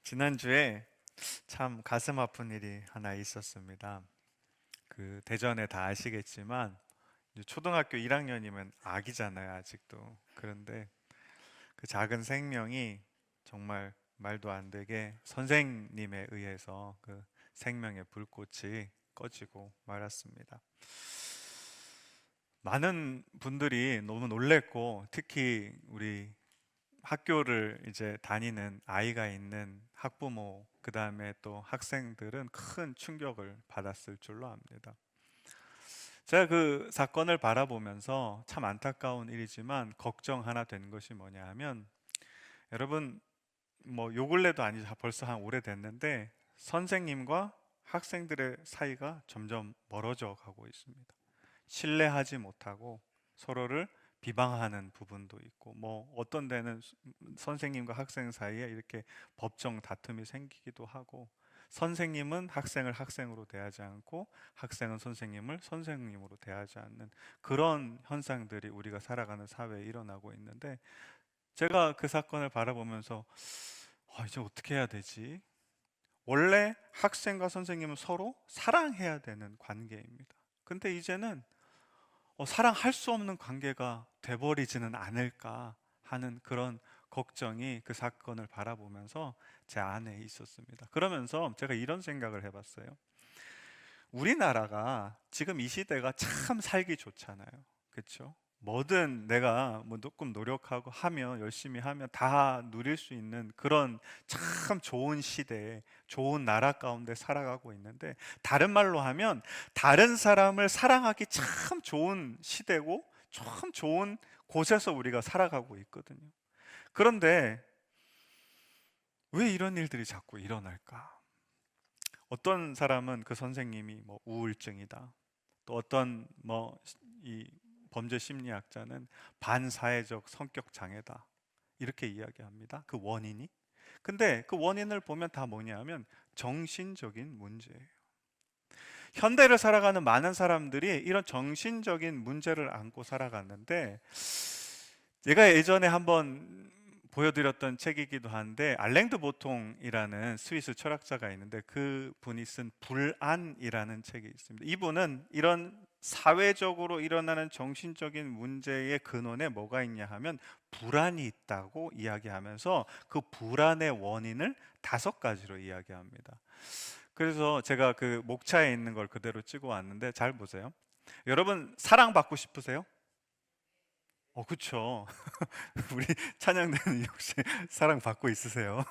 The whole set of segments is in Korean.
지난주에 참 가슴 아픈 일이 하나 있었습니다. 그 대전에 다 아시겠지만 이제 초등학교 1학년이면 아기잖아요, 아직도. 그런데 그 작은 생명이 정말 말도 안 되게 선생님에 의해서 그 생명의 불꽃이 꺼지고 말았습니다. 많은 분들이 너무 놀랬고, 특히 우리 학교를 이제 다니는 아이가 있는 학부모, 그 다음에 또 학생들은 큰 충격을 받았을 줄로 압니다. 제가 그 사건을 바라보면서 참 안타까운 일이지만 걱정 하나 된 것이 뭐냐 하면, 여러분, 뭐 요 근래도 아니죠. 벌써 한 오래됐는데 선생님과 학생들의 사이가 점점 멀어져 가고 있습니다. 신뢰하지 못하고 서로를 비방하는 부분도 있고, 뭐 어떤 데는 선생님과 학생 사이에 이렇게 법정 다툼이 생기기도 하고, 선생님은 학생을 학생으로 대하지 않고 학생은 선생님을 선생님으로 대하지 않는 그런 현상들이 우리가 살아가는 사회에 일어나고 있는데, 제가 그 사건을 바라보면서 이제 어떻게 해야 되지? 원래 학생과 선생님은 서로 사랑해야 되는 관계입니다. 근데 이제는 사랑할 수 없는 관계가 돼버리지는 않을까 하는 그런 걱정이 그 사건을 바라보면서 제 안에 있었습니다. 그러면서 제가 이런 생각을 해봤어요. 우리나라가 지금 이 시대가 참 살기 좋잖아요. 그렇죠? 뭐든 내가 뭐 조금 노력하고 하면, 열심히 하면 다 누릴 수 있는 그런 참 좋은 시대에, 좋은 나라 가운데 살아가고 있는데, 다른 말로 하면 다른 사람을 사랑하기 참 좋은 시대고 참 좋은 곳에서 우리가 살아가고 있거든요. 그런데 왜 이런 일들이 자꾸 일어날까? 어떤 사람은 그 선생님이 뭐 우울증이다, 또 어떤 뭐 이 범죄 심리학자는 반사회적 성격 장애다, 이렇게 이야기합니다. 그 원인이. 근데 그 원인을 보면 다 뭐냐면 정신적인 문제예요. 현대를 살아가는 많은 사람들이 이런 정신적인 문제를 안고 살아갔는데, 제가 예전에 한번 보여드렸던 책이기도 한데, 알랭드 보통이라는 스위스 철학자가 있는데 그 분이 쓴 불안이라는 책이 있습니다. 이분은 이런 사회적으로 일어나는 정신적인 문제의 근원에 뭐가 있냐 하면 불안이 있다고 이야기하면서 그 불안의 원인을 5가지로 이야기합니다. 그래서 제가 그 목차에 있는 걸 그대로 찍어 왔는데, 잘 보세요. 여러분, 사랑받고 싶으세요? 그쵸. 우리 찬양대는 역시 사랑받고 있으세요.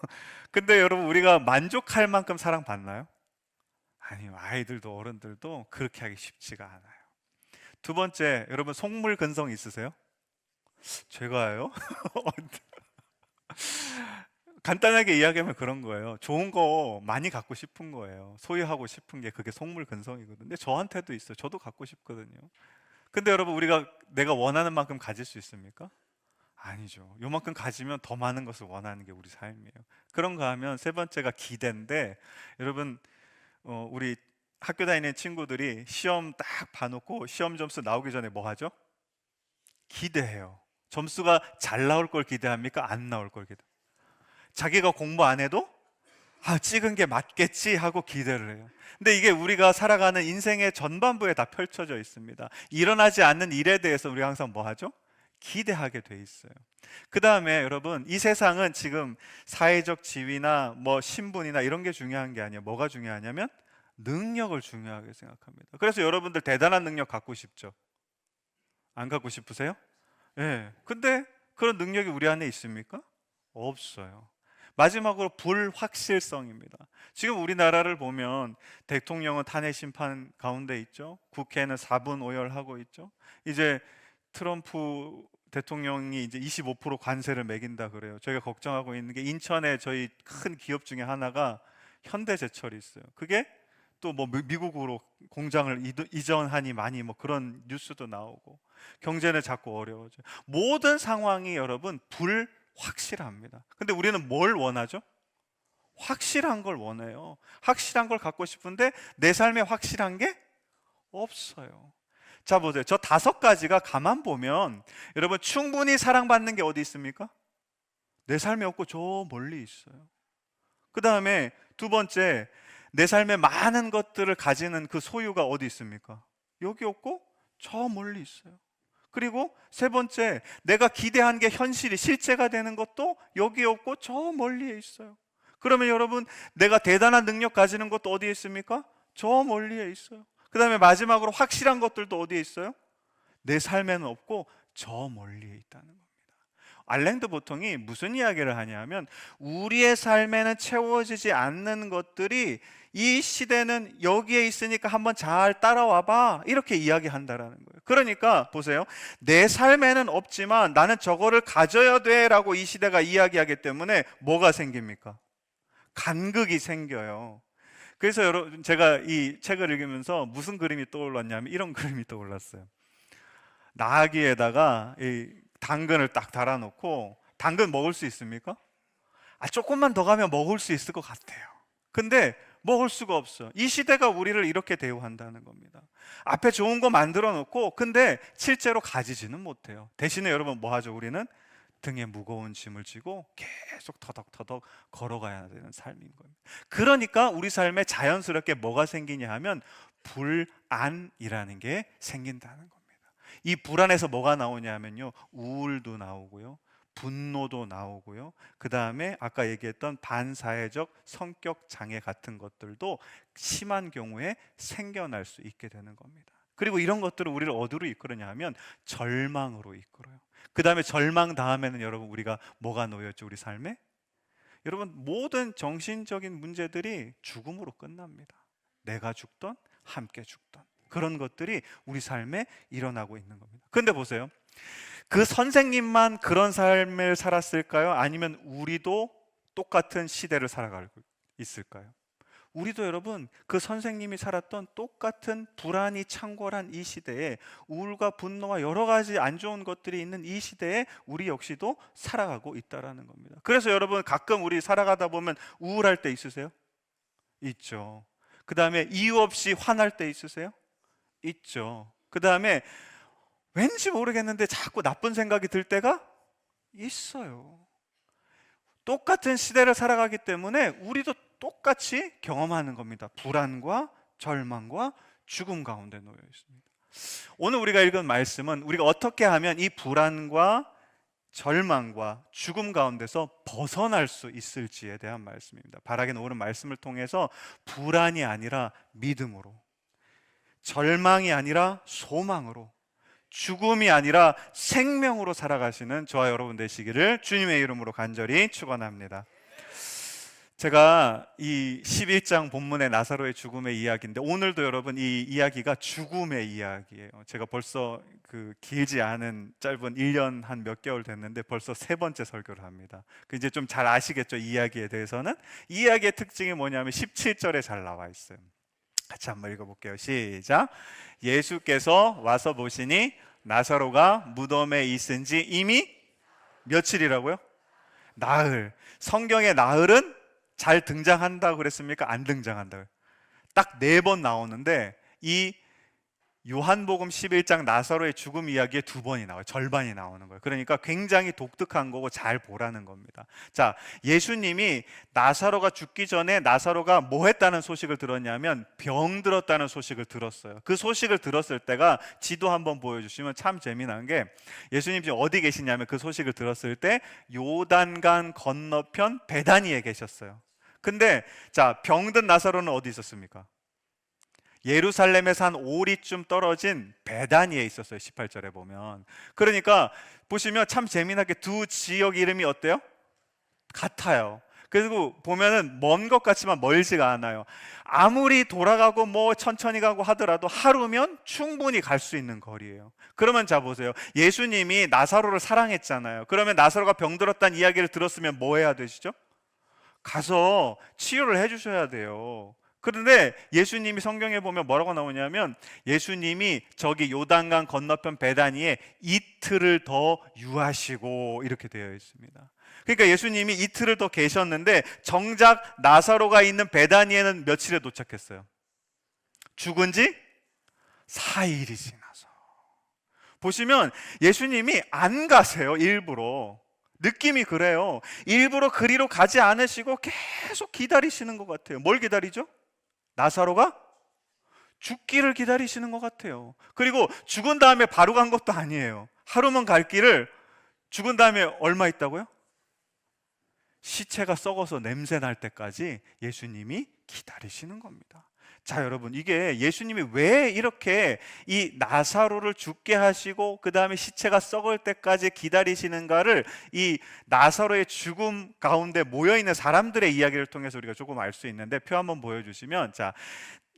근데 여러분, 우리가 만족할 만큼 사랑받나요? 아니요. 아이들도 어른들도 그렇게 하기 쉽지가 않아요. 두 번째, 여러분 속물 근성 있으세요? 제가요? 간단하게 이야기하면 그런 거예요. 좋은 거 많이 갖고 싶은 거예요. 소유하고 싶은 게 그게 속물 근성이거든요. 근데 저한테도 있어요. 저도 갖고 싶거든요. 근데 여러분, 우리가 내가 원하는 만큼 가질 수 있습니까? 아니죠. 요만큼 가지면 더 많은 것을 원하는 게 우리 삶이에요. 그런가 하면 세 번째가 기대인데, 여러분, 우리 학교 다니는 친구들이 시험 딱 봐놓고 시험 점수 나오기 전에 뭐 하죠? 기대해요. 점수가 잘 나올 걸 기대합니까? 안 나올 걸 기대? 자기가 공부 안 해도 찍은 게 맞겠지 하고 기대를 해요. 근데 이게 우리가 살아가는 인생의 전반부에 다 펼쳐져 있습니다. 일어나지 않는 일에 대해서 우리가 항상 뭐 하죠? 기대하게 돼 있어요. 그 다음에 여러분, 이 세상은 지금 사회적 지위나 뭐 신분이나 이런 게 중요한 게 아니에요. 뭐가 중요하냐면 능력을 중요하게 생각합니다. 그래서 여러분들 대단한 능력 갖고 싶죠? 안 갖고 싶으세요? 예. 근데 그런 능력이 우리 안에 있습니까? 없어요. 마지막으로 불확실성입니다. 지금 우리나라를 보면 대통령은 탄핵 심판 가운데 있죠. 국회는 4분 오열하고 있죠. 이제 트럼프 대통령이 이제 25% 관세를 매긴다 그래요. 저희가 걱정하고 있는 게, 인천에 저희 큰 기업 중에 하나가 현대제철이 있어요. 그게 또 뭐 미국으로 공장을 이전하니 많이 뭐 그런 뉴스도 나오고, 경제는 자꾸 어려워져요. 모든 상황이 여러분 불확실합니다. 근데 우리는 뭘 원하죠? 확실한 걸 원해요. 확실한 걸 갖고 싶은데 내 삶에 확실한 게 없어요. 자 보세요. 저 5가지가 가만 보면 여러분 충분히 사랑받는 게 어디 있습니까? 내 삶에 없고 저 멀리 있어요. 그 다음에 두 번째, 내 삶에 많은 것들을 가지는 그 소유가 어디 있습니까? 여기 없고 저 멀리 있어요. 그리고 세 번째, 내가 기대한 게 현실이 실제가 되는 것도 여기 없고 저 멀리에 있어요. 그러면 여러분, 내가 대단한 능력 가지는 것도 어디에 있습니까? 저 멀리에 있어요. 그 다음에 마지막으로 확실한 것들도 어디에 있어요? 내 삶에는 없고 저 멀리에 있다는 겁니다. 알랭드 보통이 무슨 이야기를 하냐면, 우리의 삶에는 채워지지 않는 것들이 이 시대는 여기에 있으니까 한번 잘 따라와 봐, 이렇게 이야기한다라는 거예요. 그러니까 보세요, 내 삶에는 없지만 나는 저거를 가져야 돼 라고 이 시대가 이야기하기 때문에 뭐가 생깁니까? 간극이 생겨요. 그래서 여러분, 제가 이 책을 읽으면서 무슨 그림이 떠올랐냐면 이런 그림이 떠올랐어요. 나귀에다가 이 당근을 딱 달아놓고, 당근 먹을 수 있습니까? 조금만 더 가면 먹을 수 있을 것 같아요. 근데 먹을 수가 없어요. 이 시대가 우리를 이렇게 대우한다는 겁니다. 앞에 좋은 거 만들어 놓고 근데 실제로 가지지는 못해요. 대신에 여러분 뭐 하죠? 우리는 등에 무거운 짐을 지고 계속 터덕터덕 걸어가야 되는 삶인 거예요. 그러니까 우리 삶에 자연스럽게 뭐가 생기냐 하면 불안이라는 게 생긴다는 겁니다. 이 불안에서 뭐가 나오냐 하면요, 우울도 나오고요, 분노도 나오고요, 그 다음에 아까 얘기했던 반사회적 성격 장애 같은 것들도 심한 경우에 생겨날 수 있게 되는 겁니다. 그리고 이런 것들은 우리를 어디로 이끌으냐 하면 절망으로 이끌어요. 그 다음에 절망 다음에는 여러분 우리가 뭐가 놓였죠? 우리 삶에? 여러분, 모든 정신적인 문제들이 죽음으로 끝납니다. 내가 죽던 함께 죽던 그런 것들이 우리 삶에 일어나고 있는 겁니다. 근데 보세요, 그 선생님만 그런 삶을 살았을까요? 아니면 우리도 똑같은 시대를 살아가고 있을까요? 우리도 여러분 그 선생님이 살았던 똑같은 불안이 창궐한 이 시대에, 우울과 분노와 여러 가지 안 좋은 것들이 있는 이 시대에 우리 역시도 살아가고 있다는 겁니다. 그래서 여러분, 가끔 우리 살아가다 보면 우울할 때 있으세요? 있죠. 그 다음에 이유 없이 화날 때 있으세요? 있죠. 그 다음에 왠지 모르겠는데 자꾸 나쁜 생각이 들 때가 있어요. 똑같은 시대를 살아가기 때문에 우리도 똑같이 경험하는 겁니다. 불안과 절망과 죽음 가운데 놓여 있습니다. 오늘 우리가 읽은 말씀은 우리가 어떻게 하면 이 불안과 절망과 죽음 가운데서 벗어날 수 있을지에 대한 말씀입니다. 바라기는 오늘 말씀을 통해서 불안이 아니라 믿음으로, 절망이 아니라 소망으로, 죽음이 아니라 생명으로 살아가시는 저와 여러분 되시기를 주님의 이름으로 간절히 축원합니다. 제가 이 11장 본문의 나사로의 죽음의 이야기인데, 오늘도 여러분 이 이야기가 죽음의 이야기예요. 제가 벌써 그 길지 않은 짧은 1년 한 몇 개월 됐는데 벌써 3번째 설교를 합니다. 이제 좀 잘 아시겠죠? 이 이야기에 대해서는. 이 이야기의 특징이 뭐냐면 17절에 잘 나와 있어요. 같이 한번 읽어볼게요. 시작. 예수께서 와서 보시니 나사로가 무덤에 있은 지 이미 며칠이라고요? 나흘. 성경에 나흘은 잘 등장한다고 그랬습니까? 안 등장한다고요? 딱 4번 나오는데 이 요한복음 11장 나사로의 죽음 이야기에 2번이 나와요. 절반이 나오는 거예요. 그러니까 굉장히 독특한 거고 잘 보라는 겁니다. 자, 예수님이 나사로가 죽기 전에 나사로가 뭐 했다는 소식을 들었냐면 병들었다는 소식을 들었어요. 그 소식을 들었을 때가, 지도 한번 보여주시면 참 재미난 게, 예수님 지금 어디 계시냐면 그 소식을 들었을 때 요단강 건너편 베다니에 계셨어요. 근데 자, 병든 나사로는 어디 있었습니까? 예루살렘에서 한 5리쯤 떨어진 베다니에 있었어요. 18절에 보면. 그러니까 보시면 참 재미나게 두 지역 이름이 어때요? 같아요. 그리고 보면은 먼 것 같지만 멀지가 않아요. 아무리 돌아가고 뭐 천천히 가고 하더라도 하루면 충분히 갈 수 있는 거리예요. 그러면 자 보세요, 예수님이 나사로를 사랑했잖아요. 그러면 나사로가 병들었다는 이야기를 들었으면 뭐 해야 되시죠? 가서 치유를 해주셔야 돼요. 그런데 예수님이 성경에 보면 뭐라고 나오냐면, 예수님이 저기 요단강 건너편 베다니에 이틀을 더 유하시고 이렇게 되어 있습니다. 그러니까 예수님이 이틀을 더 계셨는데 정작 나사로가 있는 베다니에는 며칠에 도착했어요? 죽은 지 4일이 지나서. 보시면 예수님이 안 가세요. 일부러. 느낌이 그래요. 일부러 그리로 가지 않으시고 계속 기다리시는 것 같아요. 뭘 기다리죠? 나사로가 죽기를 기다리시는 것 같아요. 그리고 죽은 다음에 바로 간 것도 아니에요. 하루만 갈 길을 죽은 다음에 얼마 있다고요? 시체가 썩어서 냄새 날 때까지 예수님이 기다리시는 겁니다. 자, 여러분, 이게 예수님이 왜 이렇게 이 나사로를 죽게 하시고 그 다음에 시체가 썩을 때까지 기다리시는가를 이 나사로의 죽음 가운데 모여있는 사람들의 이야기를 통해서 우리가 조금 알 수 있는데, 표 한번 보여주시면, 자,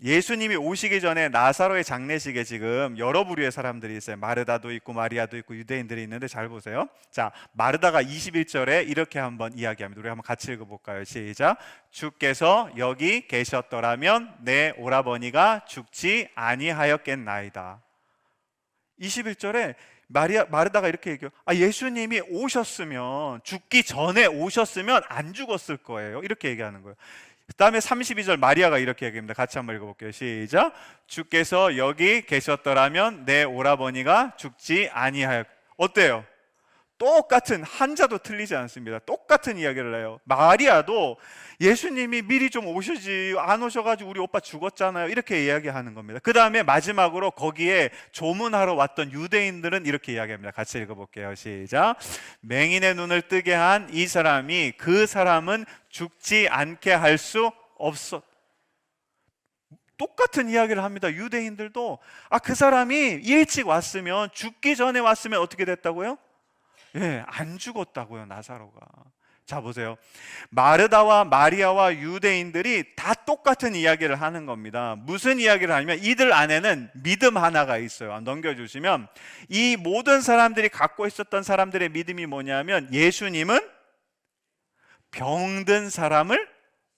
예수님이 오시기 전에 나사로의 장례식에 지금 여러 부류의 사람들이 있어요. 마르다도 있고 마리아도 있고 유대인들이 있는데, 잘 보세요. 자, 마르다가 21절에 이렇게 한번 이야기합니다. 우리 한번 같이 읽어볼까요? 시작. 주께서 여기 계셨더라면 내 오라버니가 죽지 아니하였겠나이다. 21절에 마르다가 이렇게 얘기해요. 예수님이 오셨으면, 죽기 전에 오셨으면 안 죽었을 거예요. 이렇게 얘기하는 거예요. 그 다음에 32절 마리아가 이렇게 얘기합니다. 같이 한번 읽어볼게요. 시작. 주께서 여기 계셨더라면 내 오라버니가 죽지 아니하였. 어때요? 똑같은, 한자도 틀리지 않습니다. 똑같은 이야기를 해요. 마리아도 예수님이 미리 좀 오시지, 안 오셔가지고 우리 오빠 죽었잖아요, 이렇게 이야기하는 겁니다. 그 다음에 마지막으로 거기에 조문하러 왔던 유대인들은 이렇게 이야기합니다. 같이 읽어볼게요. 시작. 맹인의 눈을 뜨게 한 이 사람이 그 사람은 죽지 않게 할 수 없어. 똑같은 이야기를 합니다. 유대인들도 그 사람이 일찍 왔으면, 죽기 전에 왔으면 어떻게 됐다고요? 안 죽었다고요, 나사로가. 자, 보세요. 마르다와 마리아와 유대인들이 다 똑같은 이야기를 하는 겁니다. 무슨 이야기를 하냐면, 이들 안에는 믿음 하나가 있어요. 넘겨주시면, 이 모든 사람들이 갖고 있었던 사람들의 믿음이 뭐냐면, 예수님은 병든 사람을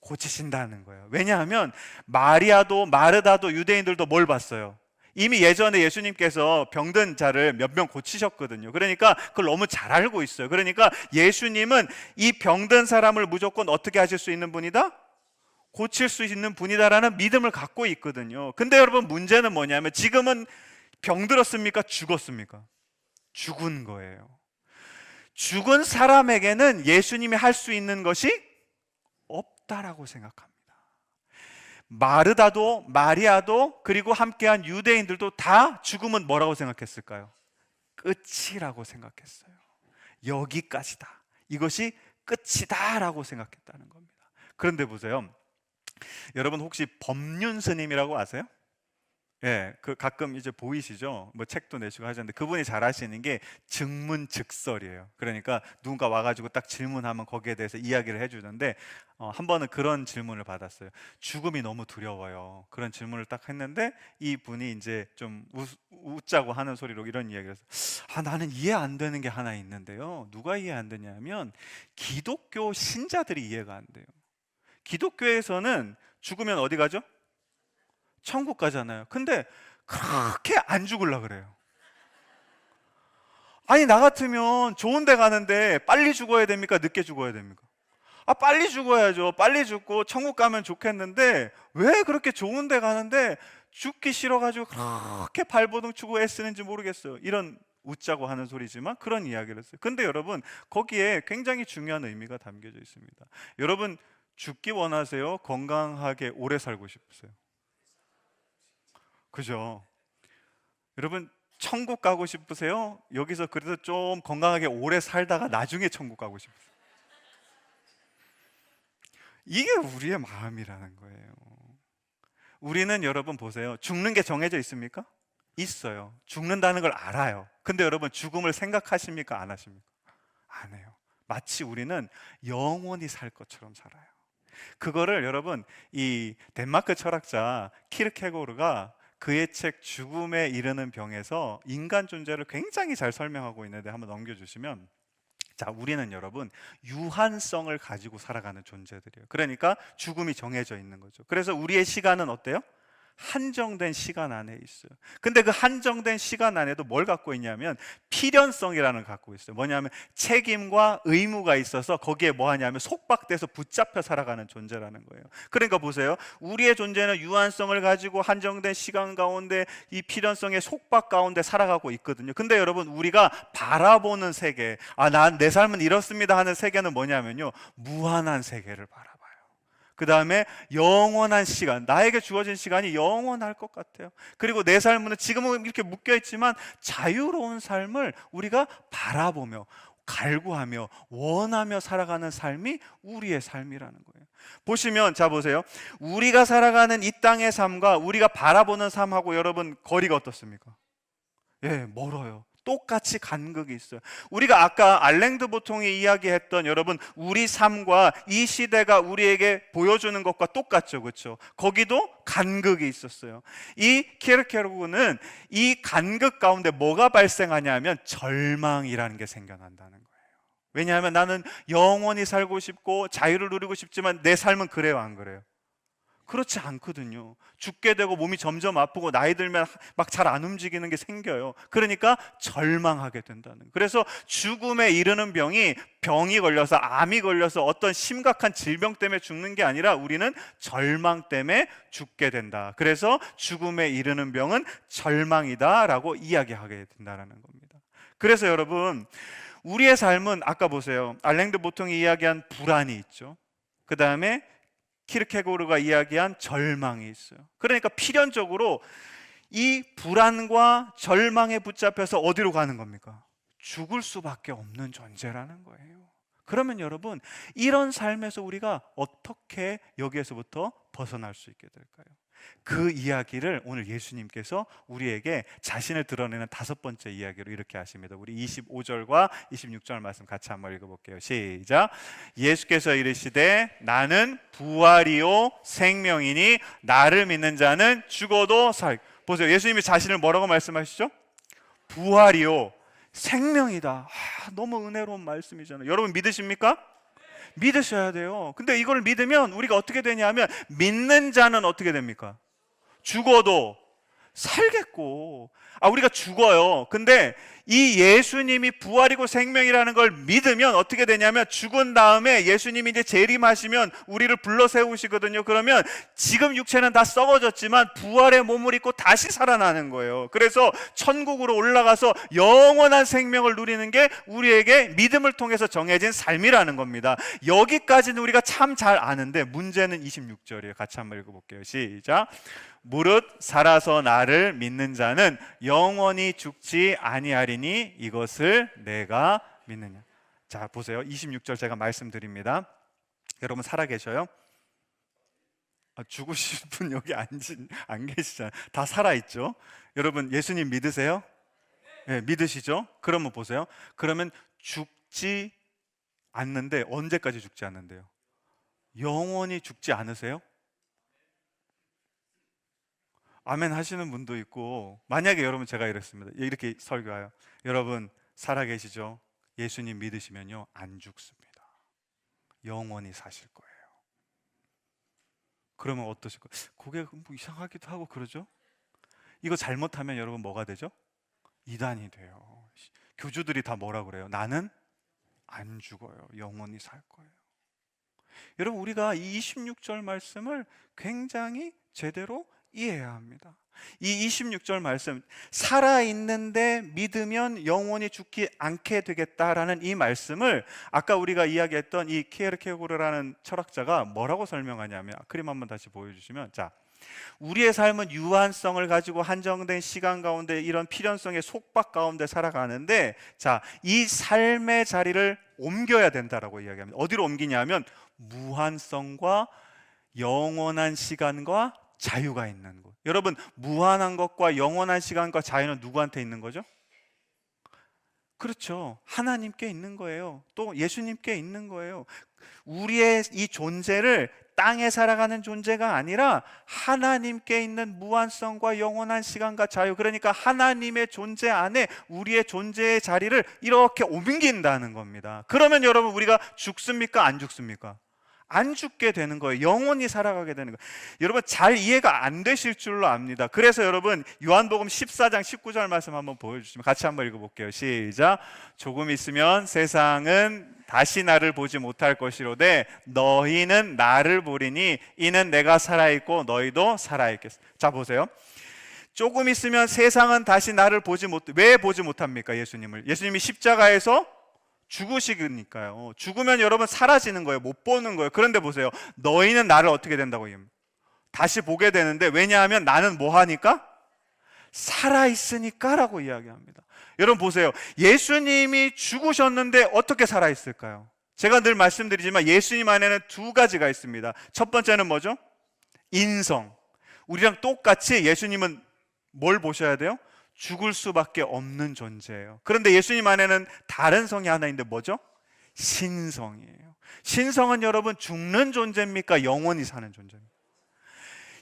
고치신다는 거예요. 왜냐하면 마리아도 마르다도 유대인들도 뭘 봤어요? 이미 예전에 예수님께서 병든 자를 몇 명 고치셨거든요. 그러니까 그걸 너무 잘 알고 있어요. 그러니까 예수님은 이 병든 사람을 무조건 어떻게 하실 수 있는 분이다? 고칠 수 있는 분이다라는 믿음을 갖고 있거든요. 근데 여러분, 문제는 뭐냐면, 지금은 병들었습니까? 죽었습니까? 죽은 거예요. 죽은 사람에게는 예수님이 할 수 있는 것이 없다라고 생각합니다. 마르다도 마리아도 그리고 함께한 유대인들도 다 죽음은 뭐라고 생각했을까요? 끝이라고 생각했어요. 여기까지다. 이것이 끝이다라고 생각했다는 겁니다. 그런데 보세요. 여러분, 혹시 법륜 스님이라고 아세요? 그 가끔 이제 보이시죠? 뭐 책도 내시고 하셨는데, 그분이 잘 하시는 게 증문즉설이에요. 그러니까 누군가 와가지고 딱 질문하면 거기에 대해서 이야기를 해주는데, 한 번은 그런 질문을 받았어요. 죽음이 너무 두려워요. 그런 질문을 딱 했는데, 이 분이 이제 좀 웃자고 하는 소리로 이런 이야기를 해서, 나는 이해 안 되는 게 하나 있는데요. 누가 이해 안 되냐면, 기독교 신자들이 이해가 안 돼요. 기독교에서는 죽으면 어디 가죠? 천국 가잖아요. 근데 그렇게 안 죽으려고 그래요. 나 같으면 좋은 데 가는데 빨리 죽어야 됩니까? 늦게 죽어야 됩니까? 빨리 죽어야죠. 빨리 죽고 천국 가면 좋겠는데, 왜 그렇게 좋은 데 가는데 죽기 싫어가지고 그렇게 발버둥 치고 애쓰는지 모르겠어요. 이런 웃자고 하는 소리지만 그런 이야기를 했어요. 근데 여러분, 거기에 굉장히 중요한 의미가 담겨져 있습니다. 여러분, 죽기 원하세요? 건강하게 오래 살고 싶으세요? 그죠? 여러분, 천국 가고 싶으세요? 여기서 그래도 좀 건강하게 오래 살다가 나중에 천국 가고 싶으세요? 이게 우리의 마음이라는 거예요. 우리는, 여러분 보세요. 죽는 게 정해져 있습니까? 있어요. 죽는다는 걸 알아요. 근데 여러분, 죽음을 생각하십니까? 안 하십니까? 안 해요. 마치 우리는 영원히 살 것처럼 살아요. 그거를 여러분, 이 덴마크 철학자 키르케고르가 그의 책 죽음에 이르는 병에서 인간 존재를 굉장히 잘 설명하고 있는데, 한번 넘겨주시면, 자, 우리는 여러분 유한성을 가지고 살아가는 존재들이에요. 그러니까 죽음이 정해져 있는 거죠. 그래서 우리의 시간은 어때요? 한정된 시간 안에 있어요. 근데 그 한정된 시간 안에도 뭘 갖고 있냐면 필연성이라는 걸 갖고 있어요. 뭐냐면 책임과 의무가 있어서 거기에 뭐 하냐면 속박돼서 붙잡혀 살아가는 존재라는 거예요. 그러니까 보세요. 우리의 존재는 유한성을 가지고 한정된 시간 가운데 이 필연성의 속박 가운데 살아가고 있거든요. 근데 여러분, 우리가 바라보는 세계, 난 내 삶은 이렇습니다 하는 세계는 뭐냐면요, 무한한 세계를 바라봐요. 그 다음에 영원한 시간, 나에게 주어진 시간이 영원할 것 같아요. 그리고 내 삶은 지금은 이렇게 묶여있지만 자유로운 삶을 우리가 바라보며 갈구하며 원하며 살아가는 삶이 우리의 삶이라는 거예요. 보시면, 자 보세요. 우리가 살아가는 이 땅의 삶과 우리가 바라보는 삶하고 여러분 거리가 어떻습니까? 예, 멀어요. 똑같이 간극이 있어요. 우리가 아까 알랭드 보통이 이야기했던 여러분, 우리 삶과 이 시대가 우리에게 보여주는 것과 똑같죠, 그렇죠? 거기도 간극이 있었어요. 이 키르케고르는 이 간극 가운데 뭐가 발생하냐면 절망이라는 게 생겨난다는 거예요. 왜냐하면 나는 영원히 살고 싶고 자유를 누리고 싶지만 내 삶은 그래요, 안 그래요? 그렇지 않거든요. 죽게 되고 몸이 점점 아프고 나이 들면 막 잘 안 움직이는 게 생겨요. 그러니까 절망하게 된다는 거예요. 그래서 죽음에 이르는 병이 걸려서, 암이 걸려서 어떤 심각한 질병 때문에 죽는 게 아니라 우리는 절망 때문에 죽게 된다. 그래서 죽음에 이르는 병은 절망이다라고 이야기하게 된다는 겁니다. 그래서 여러분, 우리의 삶은 아까 보세요. 알랭드 보통이 이야기한 불안이 있죠. 그 다음에 키르케고르가 이야기한 절망이 있어요. 그러니까 필연적으로 이 불안과 절망에 붙잡혀서 어디로 가는 겁니까? 죽을 수밖에 없는 존재라는 거예요. 그러면 여러분, 이런 삶에서 우리가 어떻게 여기에서부터 벗어날 수 있게 될까요? 그 이야기를 오늘 예수님께서 우리에게 자신을 드러내는 5번째 이야기로 이렇게 하십니다. 우리 25절과 26절 말씀 같이 한번 읽어볼게요. 시작. 예수께서 이르시되 나는 부활이요 생명이니 나를 믿는 자는 죽어도 살. 보세요. 예수님이 자신을 뭐라고 말씀하시죠? 부활이요 생명이다. 너무 은혜로운 말씀이잖아요. 여러분 믿으십니까? 믿으셔야 돼요. 근데 이걸 믿으면 우리가 어떻게 되냐면, 믿는 자는 어떻게 됩니까? 죽어도 살겠고. 우리가 죽어요. 근데 이 예수님이 부활이고 생명이라는 걸 믿으면 어떻게 되냐면, 죽은 다음에 예수님이 이제 재림하시면 우리를 불러 세우시거든요. 그러면 지금 육체는 다 썩어졌지만 부활의 몸을 입고 다시 살아나는 거예요. 그래서 천국으로 올라가서 영원한 생명을 누리는 게 우리에게 믿음을 통해서 정해진 삶이라는 겁니다. 여기까지는 우리가 참 잘 아는데 문제는 26절이에요. 같이 한번 읽어볼게요. 시작. 무릇 살아서 나를 믿는 자는 영원히 죽지 아니하리니 이것을 내가 믿느냐. 자 보세요. 26절 제가 말씀드립니다. 여러분 살아계셔요? 죽으신 분 여기 안 계시잖아요. 다 살아있죠? 여러분 예수님 믿으세요? 네, 믿으시죠? 그러면 보세요. 그러면 죽지 않는데 언제까지 죽지 않는데요? 영원히 죽지 않으세요? 아멘 하시는 분도 있고, 만약에 여러분 제가 이랬습니다. 이렇게 설교해요. 여러분 살아계시죠? 예수님 믿으시면요 안 죽습니다. 영원히 사실 거예요. 그러면 어떠실 거예요? 그게 뭐 이상하기도 하고 그러죠? 이거 잘못하면 여러분 뭐가 되죠? 이단이 돼요. 교주들이 다 뭐라 그래요? 나는 안 죽어요. 영원히 살 거예요. 여러분 우리가 이 26절 말씀을 굉장히 제대로 이해해야 합니다. 이 26절 말씀, 살아있는데 믿으면 영원히 죽지 않게 되겠다라는 이 말씀을 아까 우리가 이야기했던 이 키에르케고르라는 철학자가 뭐라고 설명하냐면, 그림 한번 다시 보여주시면, 자, 우리의 삶은 유한성을 가지고 한정된 시간 가운데 이런 필연성의 속박 가운데 살아가는데, 자, 이 삶의 자리를 옮겨야 된다라고 이야기합니다. 어디로 옮기냐면 무한성과 영원한 시간과 자유가 있는 곳. 여러분 무한한 것과 영원한 시간과 자유는 누구한테 있는 거죠? 그렇죠. 하나님께 있는 거예요. 또 예수님께 있는 거예요. 우리의 이 존재를 땅에 살아가는 존재가 아니라 하나님께 있는 무한성과 영원한 시간과 자유, 그러니까 하나님의 존재 안에 우리의 존재의 자리를 이렇게 옮긴다는 겁니다. 그러면 여러분 우리가 죽습니까? 안 죽습니까? 안 죽게 되는 거예요. 영원히 살아가게 되는 거예요. 여러분 잘 이해가 안 되실 줄로 압니다. 그래서 여러분 요한복음 14장 19절 말씀 한번 보여주시면 같이 한번 읽어볼게요. 시작. 조금 있으면 세상은 다시 나를 보지 못할 것이로되 너희는 나를 보리니 이는 내가 살아있고 너희도 살아있겠어. 자 보세요. 조금 있으면 세상은 다시 나를 왜 보지 못합니까? 예수님이 십자가에서 죽으시니까요. 죽으면 여러분 사라지는 거예요. 못 보는 거예요. 그런데 보세요. 너희는 나를 어떻게 된다고 얘기합니다. 다시 보게 되는데 왜냐하면 나는 뭐 하니까? 살아있으니까 라고 이야기합니다. 여러분 보세요. 예수님이 죽으셨는데 어떻게 살아있을까요? 제가 늘 말씀드리지만 예수님 안에는 두 가지가 있습니다. 첫 번째는 뭐죠? 인성. 우리랑 똑같이 예수님은 뭘 보셔야 돼요? 죽을 수밖에 없는 존재예요. 그런데 예수님 안에는 다른 성이 하나 있는데 뭐죠? 신성이에요. 신성은 여러분 죽는 존재입니까? 영원히 사는 존재입니까?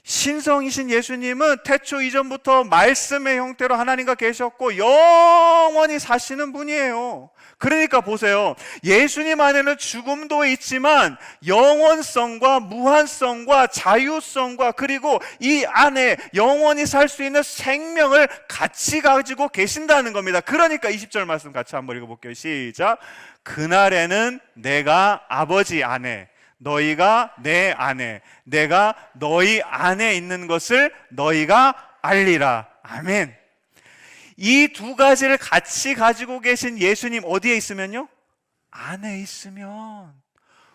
신성이신 예수님은 태초 이전부터 말씀의 형태로 하나님과 계셨고 영원히 사시는 분이에요. 그러니까 보세요. 예수님 안에는 죽음도 있지만 영원성과 무한성과 자유성과 그리고 이 안에 영원히 살 수 있는 생명을 같이 가지고 계신다는 겁니다. 그러니까 20절 말씀 같이 한번 읽어볼게요. 시작. 그날에는 내가 아버지 안에 너희가 내 안에 내가 너희 안에 있는 것을 너희가 알리라. 아멘. 이 두 가지를 같이 가지고 계신 예수님 어디에 있으면요? 안에 있으면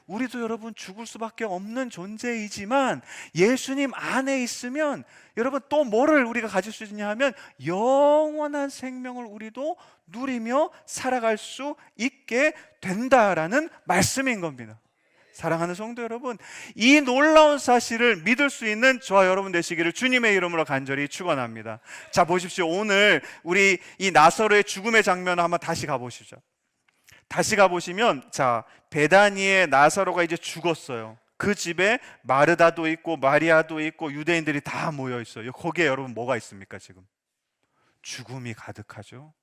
우리도 여러분 죽을 수밖에 없는 존재이지만 예수님 안에 있으면 여러분 또 뭐를 우리가 가질 수 있냐 하면 영원한 생명을 우리도 누리며 살아갈 수 있게 된다라는 말씀인 겁니다. 사랑하는 성도 여러분, 이 놀라운 사실을 믿을 수 있는 저와 여러분 되시기를 주님의 이름으로 간절히 축원합니다. 자 보십시오. 오늘 우리 이 나사로의 죽음의 장면을 한번 다시 가보시죠. 다시 가보시면 자 베다니의 나사로가 이제 죽었어요. 그 집에 마르다도 있고 마리아도 있고 유대인들이 다 모여 있어요. 거기에 여러분 뭐가 있습니까? 지금 죽음이 가득하죠.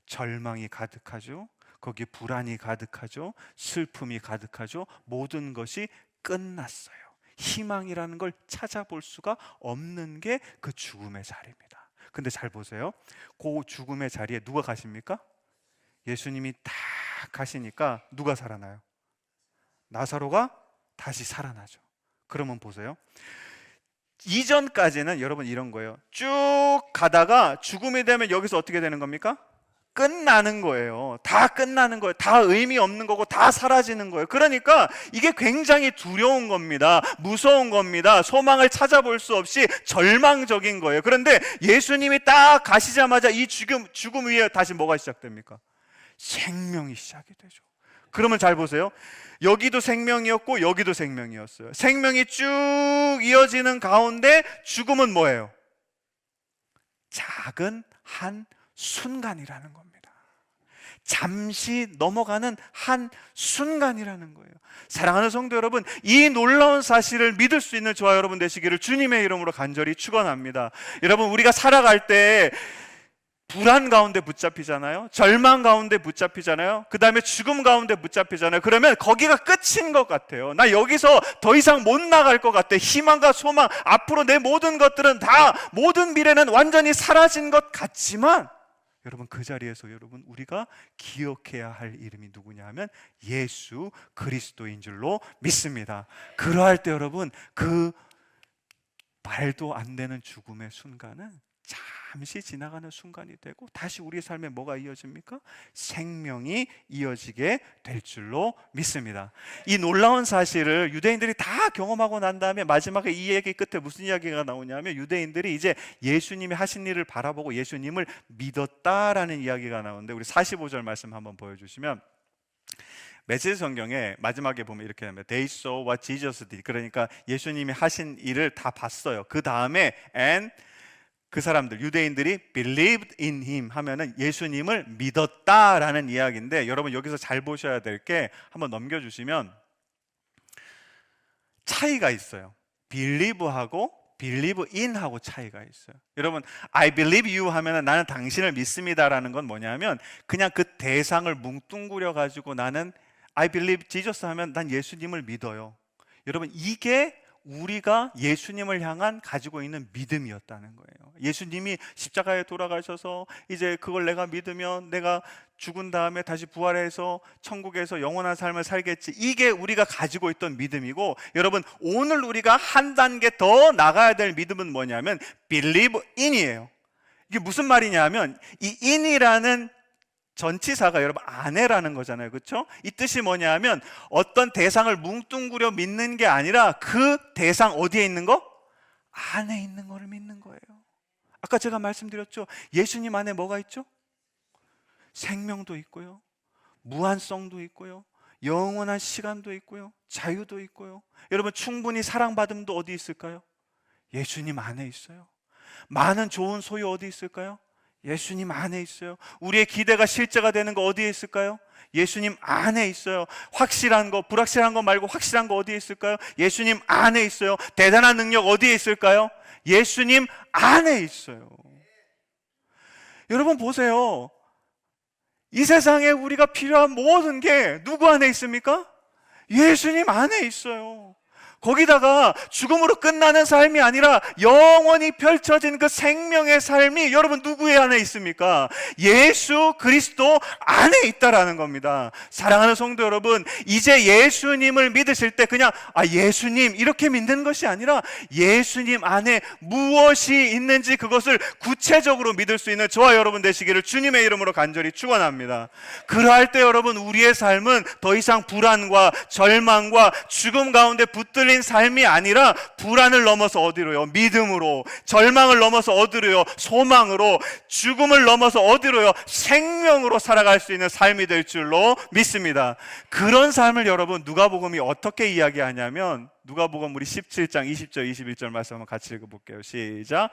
절망이 가득하죠. 거기에 불안이 가득하죠. 슬픔이 가득하죠. 모든 것이 끝났어요. 희망이라는 걸 찾아볼 수가 없는 게 그 죽음의 자리입니다. 근데 잘 보세요. 그 죽음의 자리에 누가 가십니까? 예수님이 딱 가시니까 누가 살아나요? 나사로가 다시 살아나죠. 그러면 보세요. 이전까지는 여러분 이런 거예요. 쭉 가다가 죽음이 되면 여기서 어떻게 되는 겁니까? 끝나는 거예요. 다 끝나는 거예요. 다 의미 없는 거고 다 사라지는 거예요. 그러니까 이게 굉장히 두려운 겁니다. 무서운 겁니다. 소망을 찾아볼 수 없이 절망적인 거예요. 그런데 예수님이 딱 가시자마자 이 죽음 위에 다시 뭐가 시작됩니까? 생명이 시작이 되죠. 그러면 잘 보세요. 여기도 생명이었고 여기도 생명이었어요. 생명이 쭉 이어지는 가운데 죽음은 뭐예요? 작은 한 순간이라는 겁니다. 잠시 넘어가는 한 순간이라는 거예요. 사랑하는 성도 여러분, 이 놀라운 사실을 믿을 수 있는 저와 여러분 되시기를 주님의 이름으로 간절히 축원합니다. 여러분 우리가 살아갈 때 불안 가운데 붙잡히잖아요. 절망 가운데 붙잡히잖아요. 그 다음에 죽음 가운데 붙잡히잖아요. 그러면 거기가 끝인 것 같아요. 나 여기서 더 이상 못 나갈 것 같아. 희망과 소망, 앞으로 내 모든 것들은 다, 모든 미래는 완전히 사라진 것 같지만 여러분 그 자리에서 여러분 우리가 기억해야 할 이름이 누구냐 하면 예수 그리스도인 줄로 믿습니다. 그러할 때 여러분 그 말도 안 되는 죽음의 순간은 잠시 지나가는 순간이 되고 다시 우리의 삶에 뭐가 이어집니까? 생명이 이어지게 될 줄로 믿습니다. 이 놀라운 사실을 유대인들이 다 경험하고 난 다음에 마지막에 이 얘기 끝에 무슨 이야기가 나오냐면 유대인들이 이제 예수님이 하신 일을 바라보고 예수님을 믿었다라는 이야기가 나오는데 우리 45절 말씀 한번 보여주시면 메시지 성경에 마지막에 보면 이렇게 합니다. They saw what Jesus did. 그러니까 예수님이 하신 일을 다 봤어요. 그 다음에 and 그 사람들 유대인들이 believed in him 하면은 예수님을 믿었다라는 이야기인데 여러분 여기서 잘 보셔야 될 게 한번 넘겨주시면 차이가 있어요. believe하고 believe in하고 차이가 있어요. 여러분 I believe you 하면은 나는 당신을 믿습니다라는 건 뭐냐면 그냥 그 대상을 뭉뚱그려 가지고 나는 I believe Jesus 하면 난 예수님을 믿어요. 여러분, 이게 우리가 예수님을 향한 가지고 있는 믿음이었다는 거예요. 예수님이 십자가에 돌아가셔서 이제 그걸 내가 믿으면 내가 죽은 다음에 다시 부활해서 천국에서 영원한 삶을 살겠지, 이게 우리가 가지고 있던 믿음이고, 여러분, 오늘 우리가 한 단계 더 나가야 될 믿음은 뭐냐면 believe in이에요. 이게 무슨 말이냐면, 이 in이라는 전치사가 여러분 안에라는 거잖아요. 그렇죠? 이 뜻이 뭐냐면 어떤 대상을 뭉뚱그려 믿는 게 아니라 그 대상 어디에 있는 거? 안에 있는 거를 믿는 거예요. 아까 제가 말씀드렸죠. 예수님 안에 뭐가 있죠? 생명도 있고요, 무한성도 있고요, 영원한 시간도 있고요, 자유도 있고요. 여러분, 충분히 사랑받음도 어디 있을까요? 예수님 안에 있어요. 많은 좋은 소유 어디 있을까요? 예수님 안에 있어요. 우리의 기대가 실제가 되는 거 어디에 있을까요? 예수님 안에 있어요. 확실한 거, 불확실한 거 말고 확실한 거 어디에 있을까요? 예수님 안에 있어요. 대단한 능력 어디에 있을까요? 예수님 안에 있어요. 여러분 보세요. 이 세상에 우리가 필요한 모든 게 누구 안에 있습니까? 예수님 안에 있어요. 거기다가 죽음으로 끝나는 삶이 아니라 영원히 펼쳐진 그 생명의 삶이 여러분 누구의 안에 있습니까? 예수 그리스도 안에 있다라는 겁니다. 사랑하는 성도 여러분, 이제 예수님을 믿으실 때 그냥 예수님 이렇게 믿는 것이 아니라 예수님 안에 무엇이 있는지 그것을 구체적으로 믿을 수 있는 저와 여러분 되시기를 주님의 이름으로 간절히 축원합니다. 그러할 때 여러분, 우리의 삶은 더 이상 불안과 절망과 죽음 가운데 붙들린 삶이 아니라 불안을 넘어서 어디로요? 믿음으로. 절망을 넘어서 어디로요? 소망으로. 죽음을 넘어서 어디로요? 생명으로 살아갈 수 있는 삶이 될 줄로 믿습니다. 그런 삶을 여러분 누가복음이 어떻게 이야기하냐면, 누가복음 우리 17장 20절 21절 말씀 한번 같이 읽어볼게요. 시작.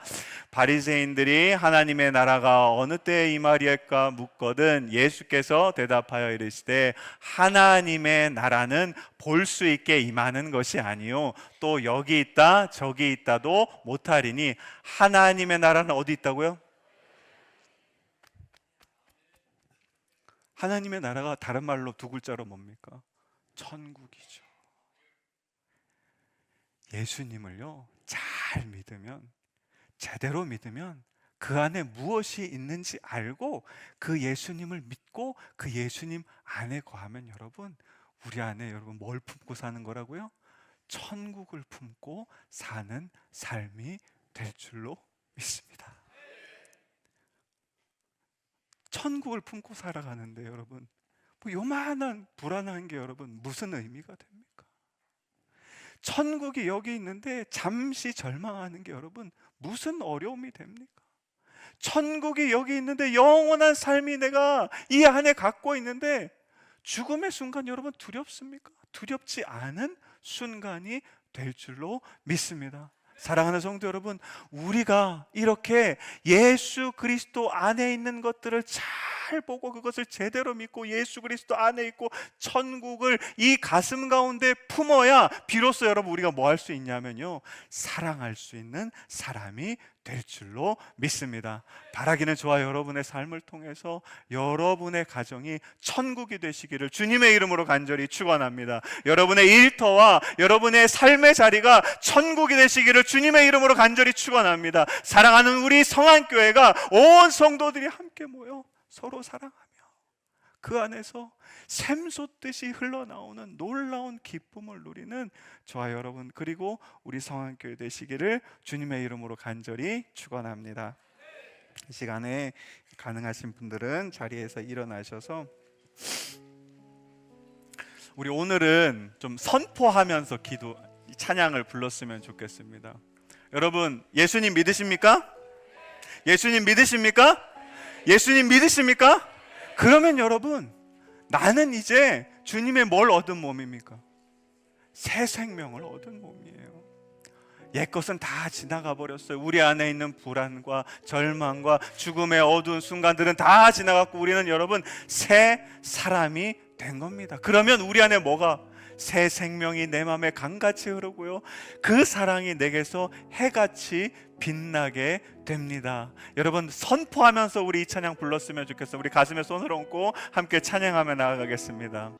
바리새인들이 하나님의 나라가 어느 때에 임하리까 묻거든 예수께서 대답하여 이르시되 하나님의 나라는 볼 수 있게 임하는 것이 아니요 또 여기 있다 저기 있다도 못하리니. 하나님의 나라는 어디 있다고요? 하나님의 나라가 다른 말로 두 글자로 뭡니까? 천국이죠. 예수님을요 잘 믿으면, 제대로 믿으면 그 안에 무엇이 있는지 알고 그 예수님을 믿고 그 예수님 안에 거하면 여러분, 우리 안에 여러분 뭘 품고 사는 거라고요? 천국을 품고 사는 삶이 될 줄로 믿습니다. 천국을 품고 살아가는데 여러분, 뭐 요만한 불안한 게 여러분 무슨 의미가 됩니까? 천국이 여기 있는데 잠시 절망하는 게 여러분 무슨 어려움이 됩니까? 천국이 여기 있는데 영원한 삶이 내가 이 안에 갖고 있는데 죽음의 순간 여러분 두렵습니까? 두렵지 않은 순간이 될 줄로 믿습니다. 사랑하는 성도 여러분, 우리가 이렇게 예수 그리스도 안에 있는 것들을 잘 보고 그것을 제대로 믿고 예수 그리스도 안에 있고 천국을 이 가슴 가운데 품어야 비로소 여러분 우리가 뭐 할 수 있냐면요, 사랑할 수 있는 사람이 될 줄로 믿습니다. 바라기는 저와 여러분의 삶을 통해서 여러분의 가정이 천국이 되시기를 주님의 이름으로 간절히 축원합니다. 여러분의 일터와 여러분의 삶의 자리가 천국이 되시기를 주님의 이름으로 간절히 축원합니다. 사랑하는 우리 성안교회가 온 성도들이 함께 모여 서로 사랑하며 그 안에서 샘솟듯이 흘러나오는 놀라운 기쁨을 누리는 저와 여러분, 그리고 우리 성안교회 되시기를 주님의 이름으로 간절히 축원합니다. 이 시간에 가능하신 분들은 자리에서 일어나셔서 우리 오늘은 좀 선포하면서 찬양을 불렀으면 좋겠습니다. 여러분, 예수님 믿으십니까? 예수님 믿으십니까? 예수님 믿으십니까? 그러면 여러분, 나는 이제 주님의 뭘 얻은 몸입니까? 새 생명을 얻은 몸이에요. 옛것은 다 지나가 버렸어요. 우리 안에 있는 불안과 절망과 죽음의 어두운 순간들은 다 지나갔고 우리는 여러분 새 사람이 된 겁니다. 그러면 우리 안에 뭐가? 새 생명이 내 마음에 강같이 흐르고요, 그 사랑이 내게서 해같이 빛나게 됩니다. 여러분, 선포하면서 우리 이 찬양 불렀으면 좋겠어요. 우리 가슴에 손을 얹고 함께 찬양하며 나아가겠습니다.